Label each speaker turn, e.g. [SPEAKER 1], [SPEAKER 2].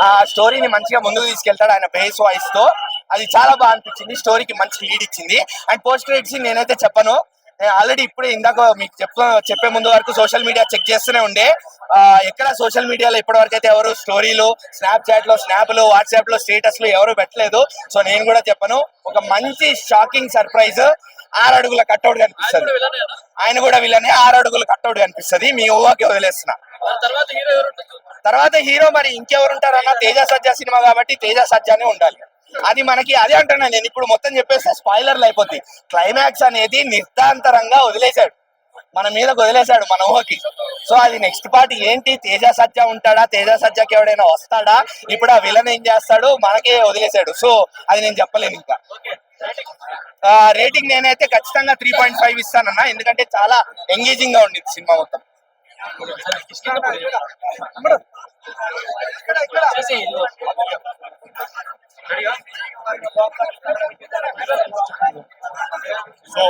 [SPEAKER 1] ఆ స్టోరీని మంచిగా ముందుకు తీసుకెళ్తాడు ఆయన బేస్ వాయిస్ తో. అది చాలా బాగా అనిపించింది, స్టోరీకి మంచి లీడ్ ఇచ్చింది. అండ్ పోస్ట్ క్రెడిట్స్ నేనైతే చెప్పను, ఆల్రెడీ ఇప్పుడే ఇందాక మీకు చెప్పే ముందు వరకు సోషల్ మీడియా చెక్ చేస్తూనే ఉండే. ఎక్కడ సోషల్ మీడియాలో ఇప్పటి వరకు అయితే ఎవరు స్టోరీలు, స్నాప్చాట్ లో, స్నాప్లు, వాట్సాప్ లో స్టేటస్లు ఎవరు పెట్టలేదు. సో నేను కూడా చెప్పను, ఒక మంచి షాకింగ్ సర్ప్రైజ్. 6 అడుగుల కట్అవుట్ కనిపిస్తుంది. ఆయన కూడా వీళ్ళని 6 అడుగుల కట్అవుట్ కనిపిస్తుంది. మీ ఊహకి వదిలేస్తున్నా. తర్వాత హీరో మరి ఇంకెవరు ఉంటారన్న, తేజ సజ్జా సినిమా కాబట్టి తేజ సజ్జానే ఉండాలి. అది మనకి అదే అంటున్నా నేను, ఇప్పుడు మొత్తం చెప్పేస్తే స్పాయిలర్లు అయిపోతాయి. క్లైమాక్స్ అనేది నిర్ధాంతరంగా వదిలేశాడు, మన మీద వదిలేశాడు, మన ఊహకి. సో అది నెక్స్ట్ పార్ట్ ఏంటి, తేజ సజ్జా ఉంటాడా, తేజ సజ్జాకి ఎవడైనా వస్తాడా, ఇప్పుడు ఆ విలన్ ఏం చేస్తాడు మనకే వదిలేశాడు. సో అది నేను చెప్పలేను ఇంకా. రేటింగ్ నేనైతే ఖచ్చితంగా 3.5 ఇస్తానన్నా, ఎందుకంటే చాలా ఎంగేజింగ్ గా ఉండింది సినిమా మొత్తం. సో